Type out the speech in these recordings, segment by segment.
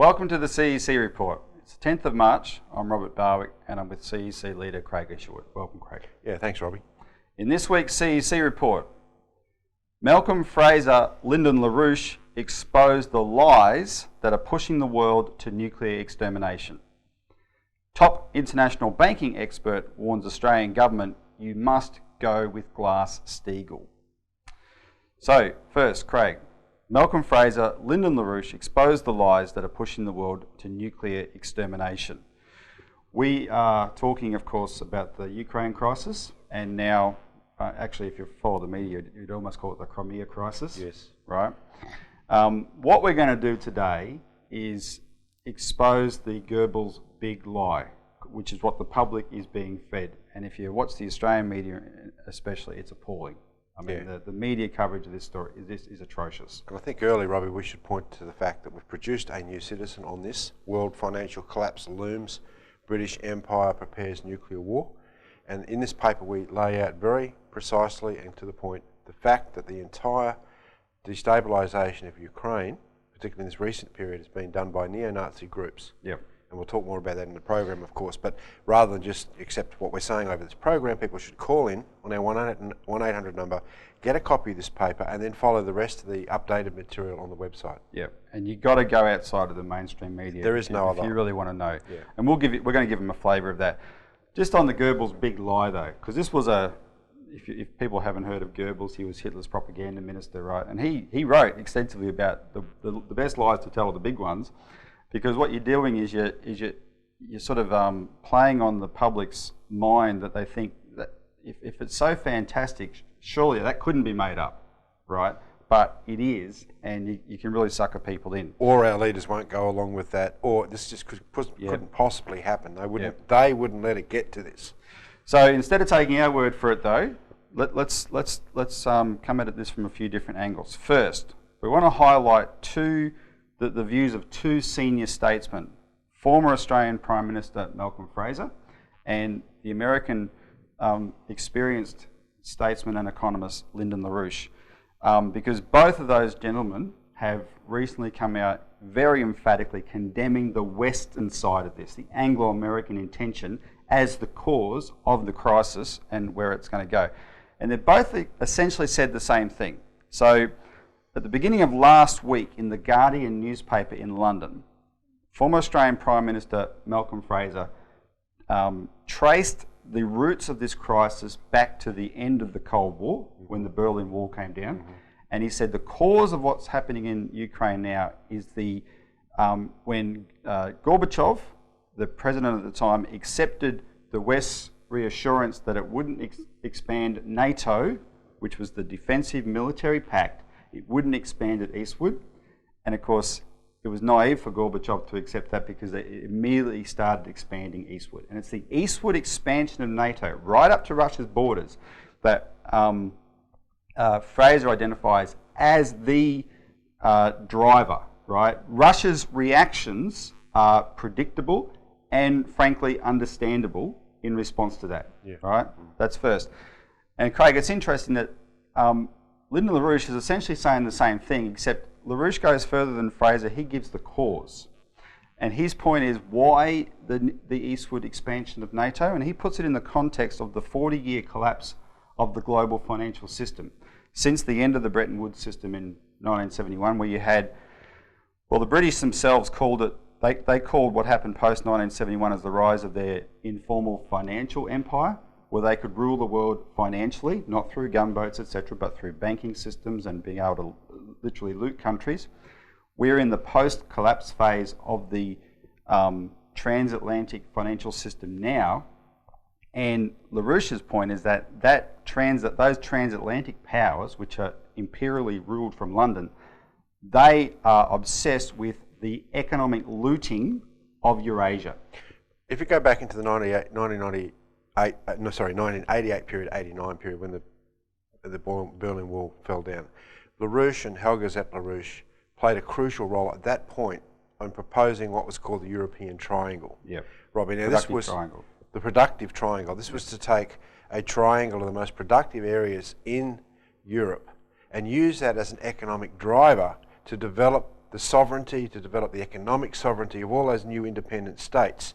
Welcome to the CEC Report. It's the 10th of March. I'm Robert Barwick and I'm with CEC leader Craig Isherwood. Welcome, Craig. Yeah, thanks, Robbie. In this week's CEC Report, Malcolm Fraser, Lyndon LaRouche exposed the lies that are pushing the world to nuclear extermination. Top international banking expert warns Australian government you must go with Glass-Steagall. So, first, Craig, Malcolm Fraser, Lyndon LaRouche exposed the lies that are pushing the world to nuclear extermination. We are talking, of course, about the Ukraine crisis, and now, actually, if you follow the media, you'd almost call it the Crimea crisis. Yes. Right? What we're going to do today is expose the Goebbels big lie, which is what the public is being fed. And if you watch the Australian media especially, it's appalling. I mean, the media coverage of this story is atrocious. And I think early, Robbie, we should point to the fact that we've produced a new citizen on this. World financial collapse looms. British Empire prepares nuclear war. And in this paper, we lay out very precisely and to the point the fact that the entire destabilisation of Ukraine, particularly in this recent period, has been done by neo-Nazi groups. Yep. And we'll talk more about that in the program, of course, but rather than just accept what we're saying over this program, people should call in on our 1-800 number, get a copy of this paper, and then follow the rest of the updated material on the website. Yeah, and you've got to go outside of the mainstream media. There is no other. If you really want to know. Yeah. And we're going to give them a flavour of that. Just on the Goebbels big lie, though, because this was if people haven't heard of Goebbels, he was Hitler's propaganda minister, right? And he wrote extensively about the best lies to tell are the big ones. Because what you're doing is you're sort of playing on the public's mind that they think that if it's so fantastic, surely that couldn't be made up, right? But it is, and you can really sucker people in. Or our leaders won't go along with that, or this just couldn't possibly happen. They wouldn't. They wouldn't let it get to this. So instead of taking our word for it, though, let's come at this from a few different angles. First, we want to highlight the views of two senior statesmen, former Australian Prime Minister Malcolm Fraser and the American experienced statesman and economist Lyndon LaRouche, because both of those gentlemen have recently come out very emphatically condemning the Western side of this, the Anglo-American intention as the cause of the crisis and where it's going to go. And they both essentially said the same thing. So, at the beginning of last week in the Guardian newspaper in London, former Australian Prime Minister Malcolm Fraser traced the roots of this crisis back to the end of the Cold War, when the Berlin Wall came down. Mm-hmm. And he said the cause of what's happening in Ukraine now is when Gorbachev, the president at the time, accepted the West's reassurance that it wouldn't expand NATO, which was the defensive military pact. It wouldn't expand it eastward, and of course it was naive for Gorbachev to accept that because they immediately started expanding eastward. And it's the eastward expansion of NATO, right up to Russia's borders, that Fraser identifies as the driver, right? Russia's reactions are predictable and frankly understandable in response to that, right? That's first. And Craig, it's interesting that Lyndon LaRouche is essentially saying the same thing, except LaRouche goes further than Fraser. He gives the cause. And his point is why the eastward expansion of NATO, and he puts it in the context of the 40-year collapse of the global financial system. Since the end of the Bretton Woods system in 1971, where you had, well, the British themselves called it, they called what happened post-1971 as the rise of their informal financial empire, where they could rule the world financially, not through gunboats, etc., but through banking systems and being able to literally loot countries. We're in the post-collapse phase of the transatlantic financial system now, and LaRouche's point is that those transatlantic powers, which are imperially ruled from London, they are obsessed with the economic looting of Eurasia. If you go back into the 1988 period, 89 period, when the Berlin Wall fell down, LaRouche and Helga Zepp LaRouche played a crucial role at that point on proposing what was called the European Triangle. Yep. Robbie, now this was the productive triangle. This was to take a triangle of the most productive areas in Europe and use that as an economic driver to develop the sovereignty, to develop the economic sovereignty of all those new independent states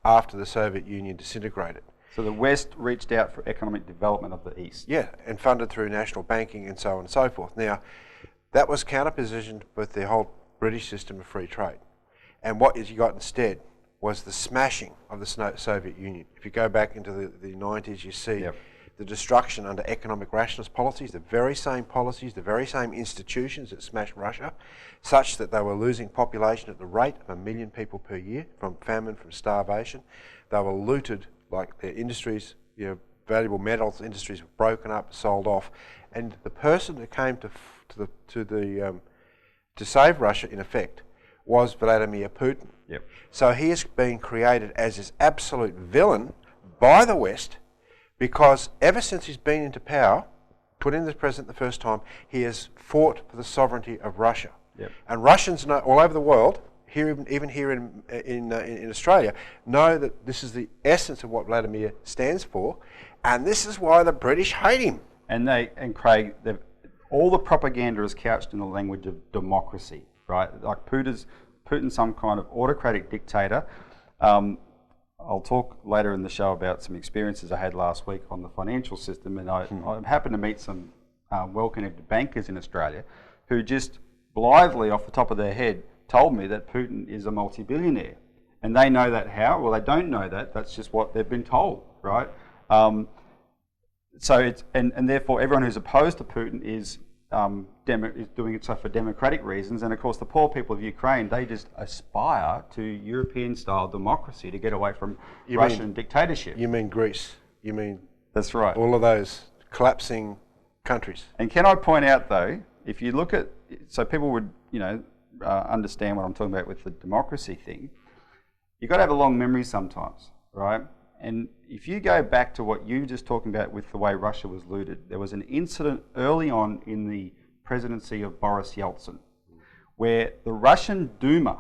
after the Soviet Union disintegrated. So the West reached out for economic development of the East. Yeah, and funded through national banking and so on and so forth. Now, that was counterpositioned with the whole British system of free trade. And what you got instead was the smashing of the Soviet Union. If you go back into the 90s, you see the destruction under economic rationalist policies, the very same policies, the very same institutions that smashed Russia, such that they were losing population at the rate of 1 million people per year from famine, from starvation. They were looted, like their industries, valuable metals industries were broken up, sold off, and the person who came to save Russia, in effect, was Vladimir Putin. Yep. So he has been created as this absolute villain by the West, because ever since he's been into power, put in the president the first time, he has fought for the sovereignty of Russia. Yep. And Russians know, all over the world, even here in Australia, know that this is the essence of what Vladimir stands for, and this is why the British hate him. And Craig, all the propaganda is couched in the language of democracy, right? Like Putin's some kind of autocratic dictator. I'll talk later in the show about some experiences I had last week on the financial system, and I happened to meet some well-connected bankers in Australia who just blithely, off the top of their head, told me that Putin is a multi-billionaire. And they know that how? Well, they don't know that. That's just what they've been told, right? So it's and therefore everyone who's opposed to Putin is doing it so for democratic reasons. And of course, the poor people of Ukraine, they just aspire to European-style democracy to get away from Russian dictatorship. You mean Greece? You mean that's right? All of those collapsing countries. And can I point out though, if you look at, so people would understand what I'm talking about with the democracy thing. You've got to have a long memory sometimes, right? And if you go back to what you were just talking about with the way Russia was looted, there was an incident early on in the presidency of Boris Yeltsin where the Russian Duma,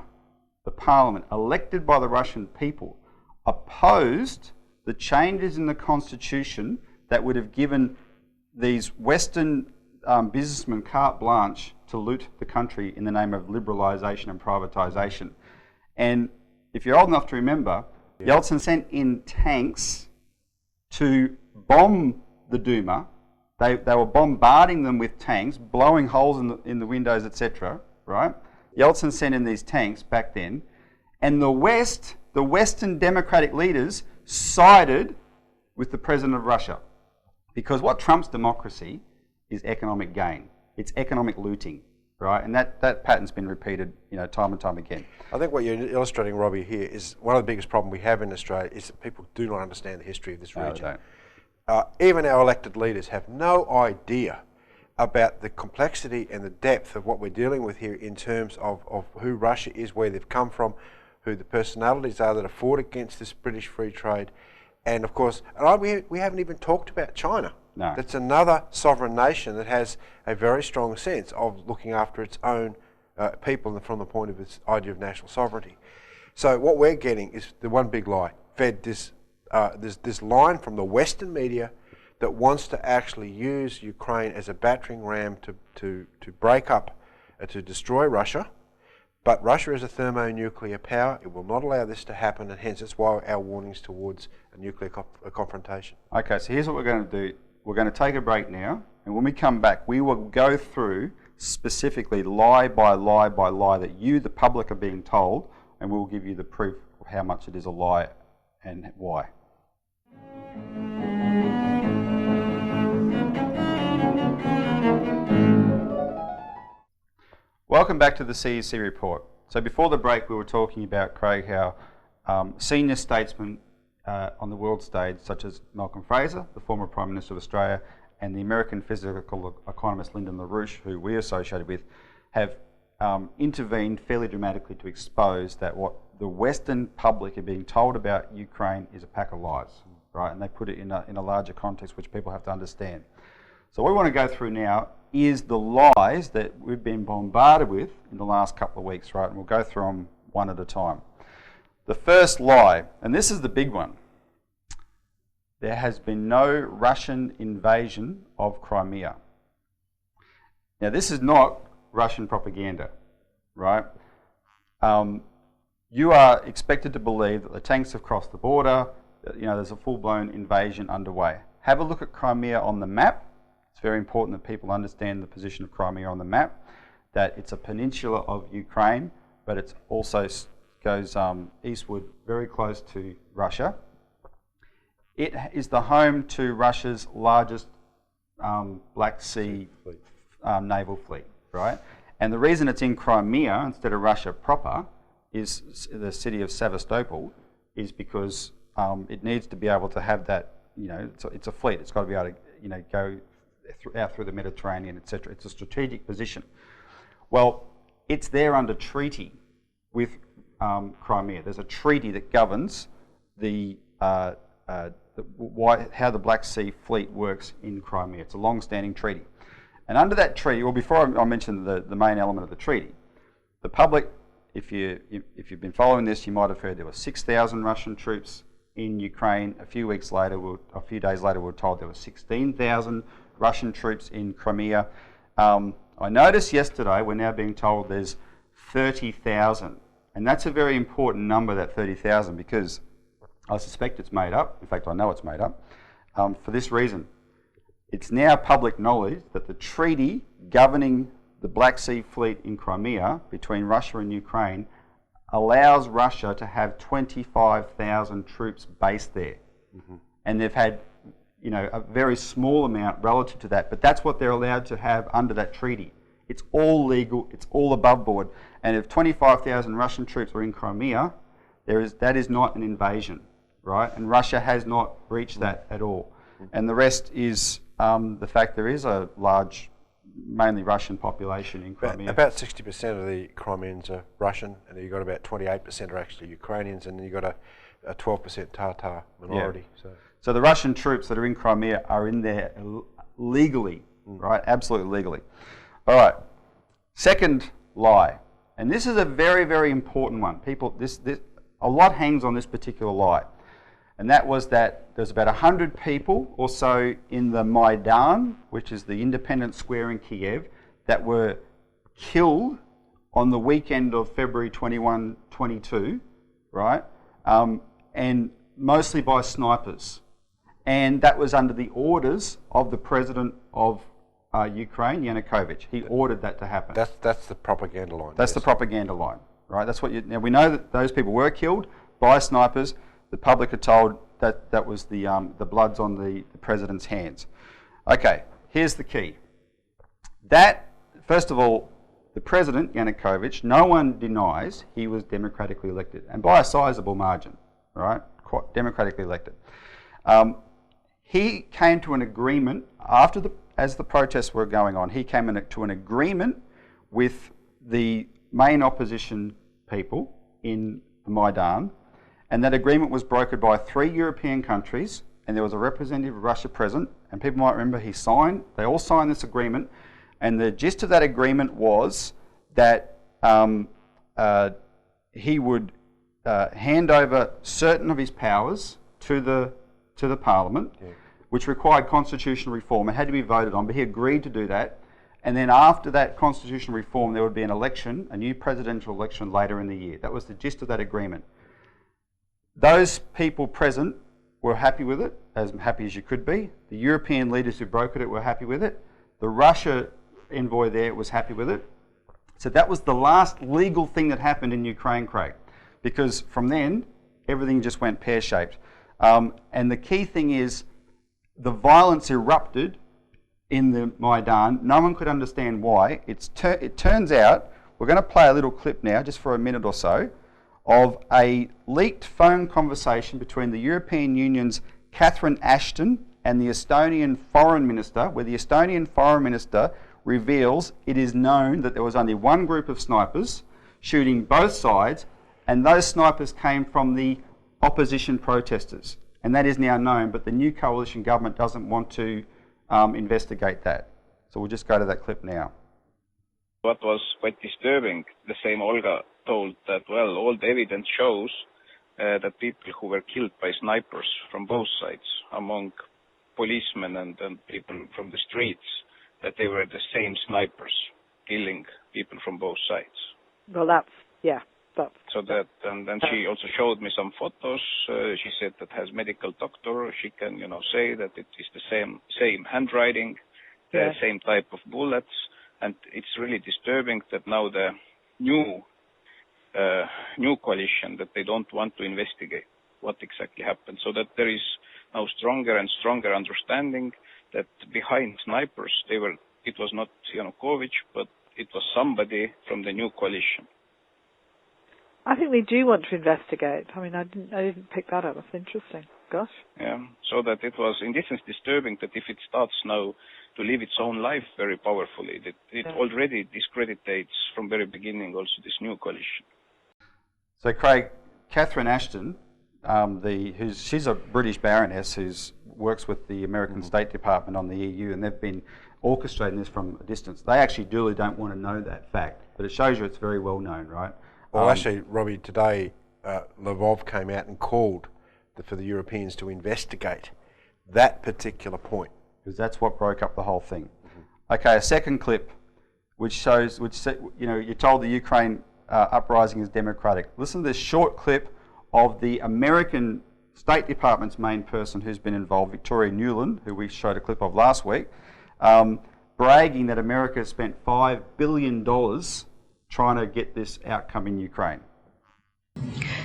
the parliament elected by the Russian people, opposed the changes in the constitution that would have given these Western businessmen carte blanche to loot the country in the name of liberalisation and privatisation. And if you're old enough to remember, Yeltsin sent in tanks to bomb the Duma. They were bombarding them with tanks, blowing holes in the windows, etc. Right? Yeltsin sent in these tanks back then, and the Western democratic leaders sided with the president of Russia, because what trumps democracy is economic gain. It's economic looting, right? And that pattern's been repeated, time and time again. I think what you're illustrating, Robbie, here is one of the biggest problems we have in Australia is that people do not understand the history of this region. Even our elected leaders have no idea about the complexity and the depth of what we're dealing with here in terms of who Russia is, where they've come from, who the personalities are that have fought against this British free trade. And of course, we haven't even talked about China. No. That's another sovereign nation that has a very strong sense of looking after its own people from the point of its idea of national sovereignty. So what we're getting is the one big lie, fed this line from the Western media that wants to actually use Ukraine as a battering ram to break up, to destroy Russia. But Russia is a thermonuclear power. It will not allow this to happen, and hence it's why our warnings towards a nuclear confrontation. Okay, so here's what we're going to do. We're going to take a break now, and when we come back, we will go through specifically lie by lie by lie that you, the public, are being told, and we'll give you the proof of how much it is a lie and why. Welcome back to the CEC Report. So before the break, we were talking about, Craig, how senior statesmen on the world stage, such as Malcolm Fraser, the former Prime Minister of Australia, and the American physical economist Lyndon LaRouche, who we're associated with, have intervened fairly dramatically to expose that what the Western public are being told about Ukraine is a pack of lies, right? And they put it in a larger context which people have to understand. So what we want to go through now is the lies that we've been bombarded with in the last couple of weeks, right? And we'll go through them one at a time. The first lie, and this is the big one, there has been no Russian invasion of Crimea. Now, this is not Russian propaganda, right? You are expected to believe that the tanks have crossed the border, that, there's a full-blown invasion underway. Have a look at Crimea on the map. It's very important that people understand the position of Crimea on the map, that it's a peninsula of Ukraine, but it also goes eastward very close to Russia. It is the home to Russia's largest Black Sea naval fleet, right? And the reason it's in Crimea instead of Russia proper is the city of Sevastopol, is because it needs to be able to have that, it's a fleet. It's got to be able to, go out through the Mediterranean, etc. It's a strategic position. Well, it's there under treaty with Crimea. There's a treaty that governs how the Black Sea fleet works in Crimea. It's a long-standing treaty. And under that treaty, well, before I mention the main element of the treaty, the public, if you've been following this, you might have heard there were 6,000 Russian troops in Ukraine. A few days later, we were told there were 16,000 Russian troops in Crimea. I noticed yesterday we're now being told there's 30,000. And that's a very important number, that 30,000, because I suspect it's made up. In fact, I know it's made up. For this reason, it's now public knowledge that the treaty governing the Black Sea Fleet in Crimea between Russia and Ukraine allows Russia to have 25,000 troops based there. Mm-hmm. And they've had, a very small amount relative to that, but that's what they're allowed to have under that treaty. It's all legal, it's all above board. And if 25,000 Russian troops are in Crimea, that is not an invasion, right? And Russia has not breached that at all. And the rest is the fact there is a large, mainly Russian population in Crimea. About 60% of the Crimeans are Russian, and then you've got about 28% are actually Ukrainians, and then you've got a 12% Tatar minority. Yeah. So the Russian troops that are in Crimea are in there legally, right? Absolutely legally. All right. Second lie, and this is a very, very important one. People, a lot hangs on this particular lie, and that was that there's about 100 people or so in the Maidan, which is the independent square in Kiev, that were killed on the weekend of February 21, 22, right? And mostly by snipers. And that was under the orders of the president of Ukraine, Yanukovych. He ordered that to happen. That's the propaganda line. That's the propaganda line, right? That's what now we know that those people were killed by snipers. The public are told that that was the blood's on the president's hands. Okay, here's the key. That, first of all, the president, Yanukovych, no one denies he was democratically elected, and by a sizable margin, right? Quite democratically elected. He came to an agreement as the protests were going on. He came to an agreement with the main opposition people in the Maidan, and that agreement was brokered by 3 European countries, and there was a representative of Russia present, and people might remember they all signed this agreement, and the gist of that agreement was that he would hand over certain of his powers to the Parliament, which required constitutional reform. It had to be voted on, but he agreed to do that. And then after that constitutional reform, there would be an election, a new presidential election later in the year. That was the gist of that agreement. Those people present were happy with it, as happy as you could be. The European leaders who brokered it were happy with it. The Russia envoy there was happy with it. So that was the last legal thing that happened in Ukraine, Craig, because from then, everything just went pear-shaped. And the key thing is, the violence erupted in the Maidan. No one could understand why. It turns out, we're going to play a little clip now, just for a minute or so, of a leaked phone conversation between the European Union's Catherine Ashton and the Estonian Foreign Minister, where the Estonian Foreign Minister reveals it is known that there was only one group of snipers shooting both sides, and those snipers came from the opposition protesters. And that is now known, but the new coalition government doesn't want to investigate that. So we'll just go to that clip now. What was quite disturbing, the same Olga told that, well, all the evidence shows that people who were killed by snipers from both sides, among policemen and people from the streets, that they were the same snipers killing people from both sides. Well, that's. So that, and then she also showed me some photos. She said that has medical doctor. She can, say that it is the same handwriting, the same type of bullets, and it's really disturbing that now the new coalition that they don't want to investigate what exactly happened. So that there is now stronger and stronger understanding that behind snipers it was not Yanukovych, but it was somebody from the new coalition. I think they do want to investigate. I mean, I didn't pick that up. That's interesting. Gosh. Yeah. So that it was, in this sense, disturbing that if it starts now to live its own life very powerfully, that it already discreditates from very beginning also this new coalition. So, Craig, Catherine Ashton, she's a British baroness who works with the American State Department on the EU, and they've been orchestrating this from a distance. They actually don't want to know that fact, but it shows you it's very well known, right? Well, actually, Robbie, today Lvov came out and called for the Europeans to investigate that particular point. Because that's what broke up the whole thing. Okay, a second clip, which you're told the Ukraine uprising is democratic. Listen to this short clip of the American State Department's main person who's been involved, Victoria Nuland, who we showed a clip of last week, bragging that America spent $5 billion trying to get this outcome in Ukraine.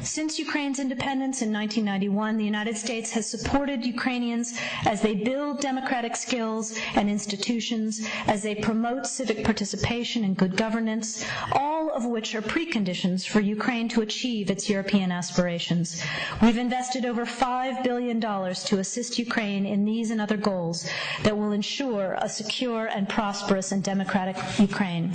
Since Ukraine's independence in 1991, the United States has supported Ukrainians as they build democratic skills and institutions, as they promote civic participation and good governance, all of which are preconditions for Ukraine to achieve its European aspirations. We've invested over $5 billion to assist Ukraine in these and other goals that will ensure a secure and prosperous and democratic Ukraine.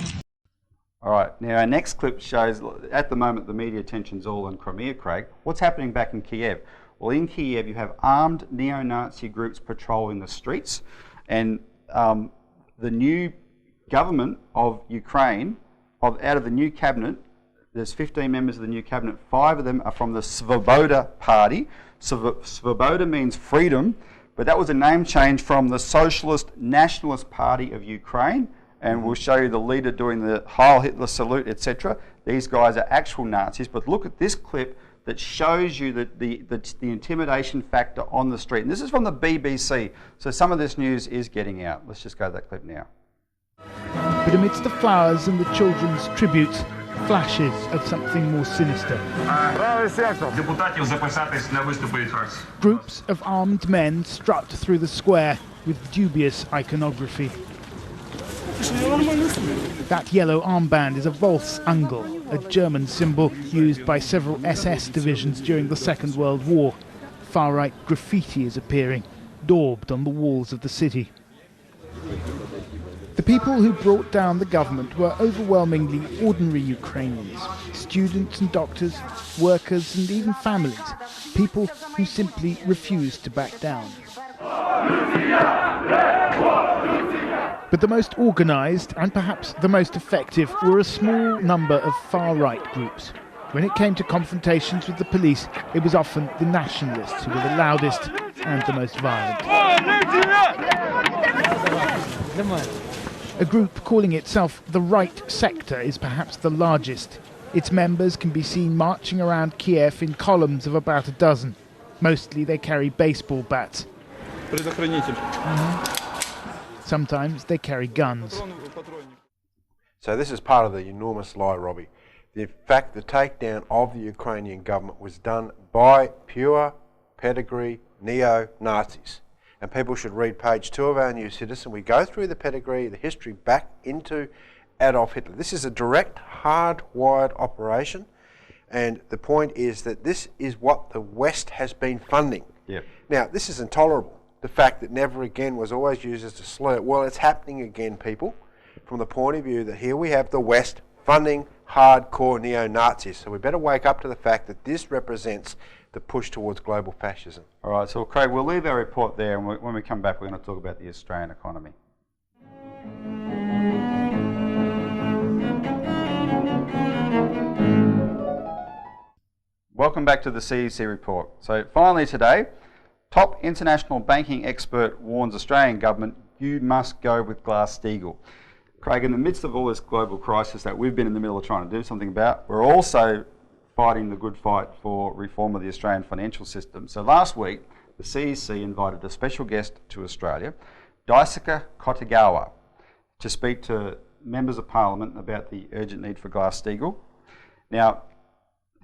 All right, now our next clip shows, at the moment the media attention's all on Crimea, Craig. What's happening back in Kiev? Well, in Kiev you have armed neo-Nazi groups patrolling the streets, and the new government of Ukraine, out of the new cabinet, there's 15 members of the new cabinet, 5 of them are from the Svoboda party. Svoboda means freedom, but that was a name change from the Socialist Nationalist Party of Ukraine. And we'll show you the leader doing the Heil Hitler salute, etc. These guys are actual Nazis, but look at this clip that shows you the intimidation factor on the street. And this is from the BBC, so some of this news is getting out. Let's just go to that clip now. But amidst the flowers and the children's tributes, flashes of something more sinister. Groups of armed men strut through the square with dubious iconography. That yellow armband is a Volksangel, a German symbol used by several SS divisions during the Second World War. Far-right graffiti is appearing, daubed on the walls of the city. The people who brought down the government were overwhelmingly ordinary Ukrainians, students and doctors, workers and even families, people who simply refused to back down. But the most organised and perhaps the most effective were a small number of far-right groups. When it came to confrontations with the police, it was often the nationalists who were the loudest and the most violent. A group calling itself the Right Sector is perhaps the largest. Its members can be seen marching around Kiev in columns of about a dozen. Mostly they carry baseball bats. Sometimes they carry guns. So this is part of the enormous lie, Robbie. In fact, the takedown of the Ukrainian government was done by pure pedigree neo-Nazis. And people should read page 2 of our New Citizen. We go through the pedigree, the history back into Adolf Hitler. This is a direct, hard-wired operation. And the point is that this is what the West has been funding. Yep. Now, this is intolerable. The fact that never again was always used as a slur. Well, it's happening again, people, from the point of view that here we have the West funding hardcore neo-Nazis. So we better wake up to the fact that this represents the push towards global fascism. All right, so Craig, we'll leave our report there, and when we come back, we're going to talk about the Australian economy. Welcome back to the CEC Report. So finally today, top international banking expert warns Australian government, you must go with Glass-Steagall. Craig, in the midst of all this global crisis that we've been in the middle of trying to do something about, we're also fighting the good fight for reform of the Australian financial system. So last week, the CEC invited a special guest to Australia, Daisuke Kotegawa, to speak to members of Parliament about the urgent need for Glass-Steagall. Now,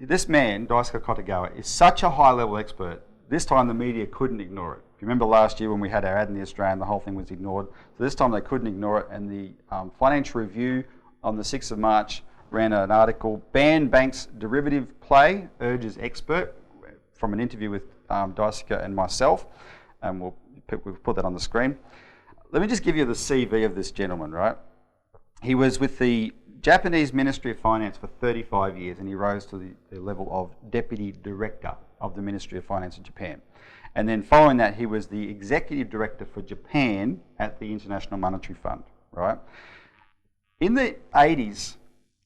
this man, Daisuke Kotegawa, is such a high-level expert, this time the media couldn't ignore it. If you remember last year when we had our ad in the Australian, the whole thing was ignored. So this time they couldn't ignore it, and the Financial Review on the 6th of March ran an article, Ban Banks Derivative Play, Urges Expert, from an interview with Daisuke and myself, and we'll put that on the screen. Let me just give you the CV of this gentleman, right? He was with the Japanese Ministry of Finance for 35 years, and he rose to the level of Deputy Director of the Ministry of Finance in Japan. And then following that, he was the Executive Director for Japan at the International Monetary Fund, right? In the 80s,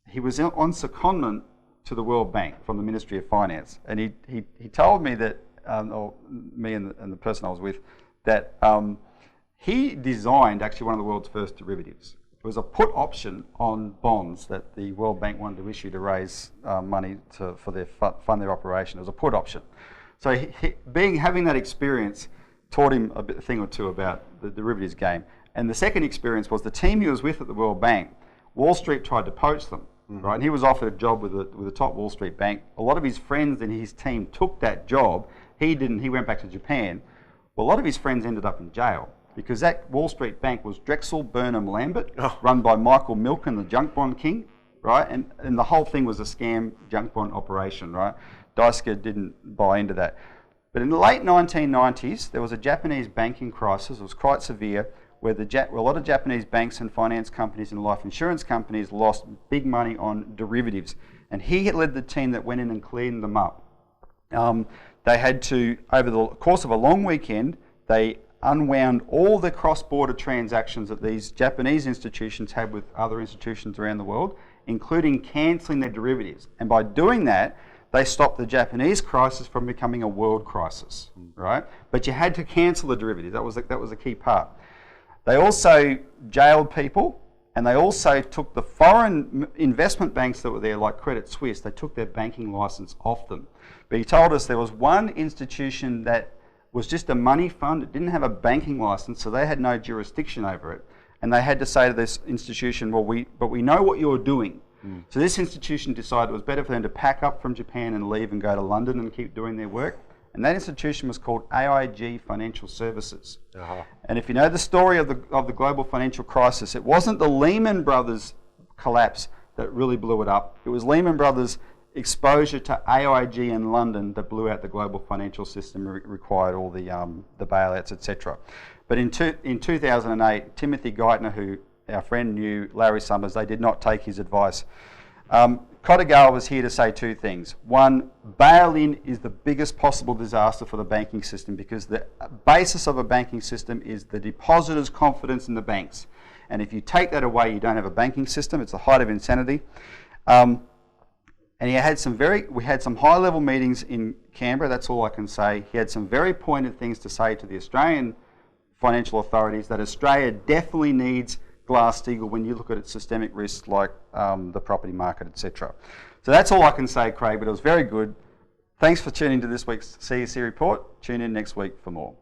he was on secondment to the World Bank from the Ministry of Finance, and he told me that, or me and the person I was with, that he designed actually one of the world's first derivatives. It was a put option on bonds that the World Bank wanted to issue to raise money for their fund their operation. It was a put option. So having that experience taught him a thing or two about the derivatives game. And the second experience was the team he was with at the World Bank. Wall Street tried to poach them, right? And he was offered a job with a top Wall Street bank. A lot of his friends in his team took that job. He didn't. He went back to Japan. Well, a lot of his friends ended up in jail because that Wall Street bank was Drexel Burnham Lambert, run by Michael Milken, the junk bond king, right? And the whole thing was a scam junk bond operation, right? Daisuke didn't buy into that. But in the late 1990s, there was a Japanese banking crisis. It was quite severe, where a lot of Japanese banks and finance companies and life insurance companies lost big money on derivatives. And he had led the team that went in and cleaned them up. They had to, over the course of a long weekend, they unwound all the cross-border transactions that these Japanese institutions had with other institutions around the world, including cancelling their derivatives. And by doing that, they stopped the Japanese crisis from becoming a world crisis, right? But you had to cancel the derivatives. That was a key part. They also jailed people, and they also took the foreign investment banks that were there, like Credit Suisse, they took their banking license off them. But he told us there was one institution that was just a money fund. It didn't have a banking license, so they had no jurisdiction over it. And they had to say to this institution, well, we know what you're doing. So this institution decided it was better for them to pack up from Japan and leave and go to London and keep doing their work. And that institution was called AIG Financial Services. And if you know the story of the global financial crisis, it wasn't the Lehman Brothers collapse that really blew it up. It was Lehman Brothers' exposure to AIG in London that blew out the global financial system, required all the bailouts, etc. But in 2008, Timothy Geithner, who our friend knew, Larry Summers, they did not take his advice. Kotegawa was here to say two things. One, bail-in is the biggest possible disaster for the banking system because the basis of a banking system is the depositor's confidence in the banks. And if you take that away, you don't have a banking system. It's the height of insanity. And we had some high-level meetings in Canberra, that's all I can say. He had some very pointed things to say to the Australian financial authorities that Australia definitely needs Glass-Steagall when you look at its systemic risks like the property market, etc. So that's all I can say, Craig, but it was very good. Thanks for tuning to this week's CEC Report. Tune in next week for more.